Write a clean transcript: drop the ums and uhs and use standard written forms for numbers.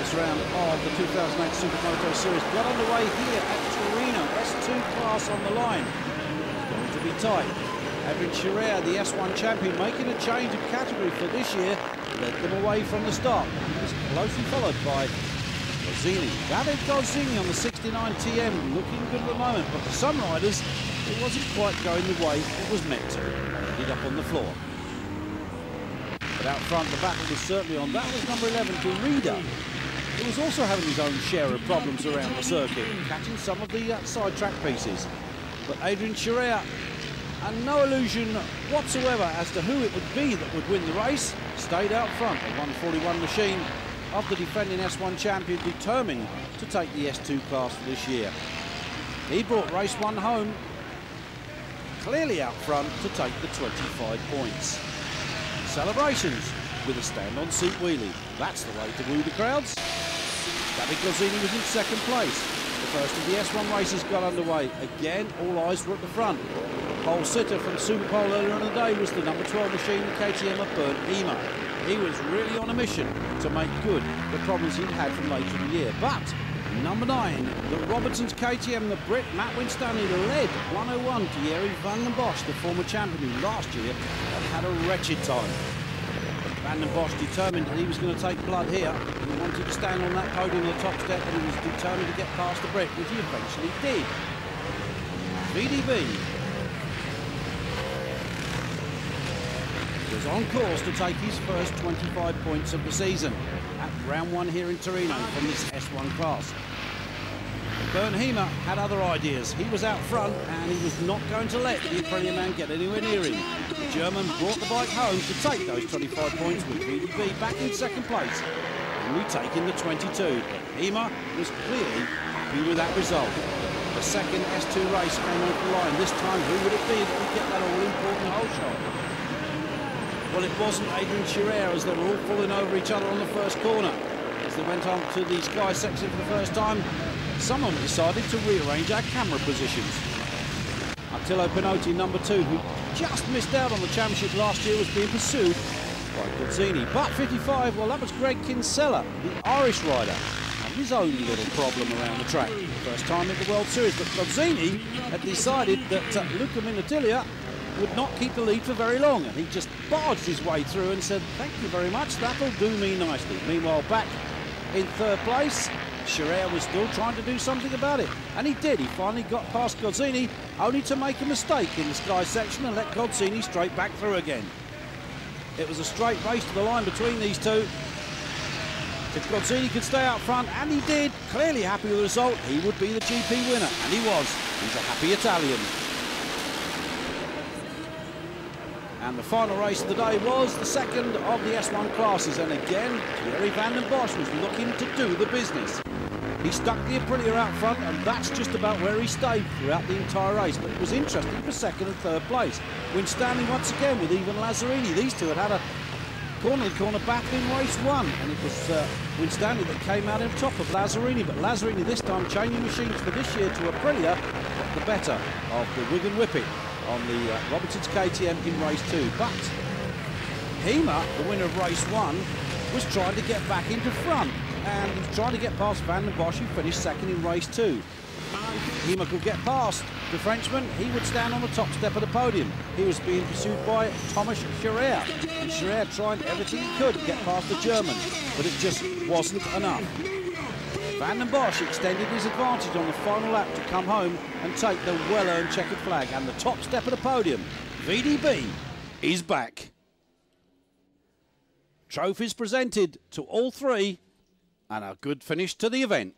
first round of the 2008 Supermoto Series got underway here at Torino. S2 class on the line. It's going to be tight. Adrian Chirea, the S1 champion, making a change of category for this year, led them away from the start. He was closely followed by Gozzini. David Gozzini on the 69 TM, looking good at the moment, but for some riders, it wasn't quite going the way it was meant to. Ended up on the floor. But out front, the battle was certainly on. That was number 11, Garida. He was also having his own share of problems around the circuit, catching some of the side track pieces. But Adrian Chirea, and no illusion whatsoever as to who it would be that would win the race, stayed out front. A 141 machine of the defending S1 champion, determined to take the S2 class for this year. He brought race one home, clearly out front to take the 25 points. Celebrations with a stand-on seat wheelie. That's the way to woo the crowds. David Gozzini was in second place. The first of the S1 races got underway. Again, all eyes were at the front. Pole sitter from Supermoto earlier in the day was the number 12 machine, the KTM of Bernd Ema. He was really on a mission to make good the problems he'd had from later in the year. But number 9, the Robertson's KTM, the Brit Matt Winstanley, led 101 to Thierry Van den Bosch, the former champion who last year had a wretched time. Van den Bosch determined that he was going to take blood here. He wanted to stand on that podium on the top step, and he was determined to get past the Brit, which he eventually did. VDB was on course to take his first 25 points of the season at round one here in Torino from this S1 class. Bernd Ema had other ideas. He was out front and he was not going to let the Aprilia man get anywhere near him. The German brought the bike home to take those 25 points with VDB back in second place and retaking the 22. Ema was clearly happy with that result. The second S2 race came over the line. This time, who would it be that would get that all-important hole shot? Well, it wasn't Adrian Chirea, as they were all falling over each other on the first corner. As they went on to the Sky section for the first time, someone decided to rearrange our camera positions. Attilo Pinotti, number 2, who just missed out on the championship last year, was being pursued by Gozzini. But 55, well, that was Greg Kinsella, the Irish rider, and his own little problem around the track. First time in the World Series, but Gozzini had decided that Luca Minutilia would not keep the lead for very long, and he just barged his way through and said, "Thank you very much, that'll do me nicely." Meanwhile, back in third place, Chirea was still trying to do something about it, and he did. He finally got past Gozzini, only to make a mistake in the Sky section and let Gozzini straight back through again. It was a straight race to the line between these two. If Gozzini could stay out front, and he did, clearly happy with the result, he would be the GP winner, and he was. He's a happy Italian. And the final race of the day was the second of the S1 classes, and again, Thierry Van den Bosch was looking to do the business. He stuck the Aprilia out front, and that's just about where he stayed throughout the entire race. But it was interesting for second and third place. Winstanley once again with even Lazzarini. These two had a corner-to-corner battle in race one, and it was Winstanley that came out on top of Lazzarini. But Lazzarini this time changing machines for this year to Aprilia, got the better of the Wigan Whippet on the Robertson's KTM in race 2. But Ema, the winner of race 1, was trying to get back into front, and he was trying to get past Van den Bosch, who finished second in race 2. If Ema could get past the Frenchman, he would stand on the top step of the podium. He was being pursued by Thomas Chirea, and Chirea trying everything he could to get past the German, but it just wasn't enough. Van den Bosch extended his advantage on the final lap to come home and take the well-earned checkered flag, and the top step of the podium, VDB, is back. Trophies presented to all three, and a good finish to the event.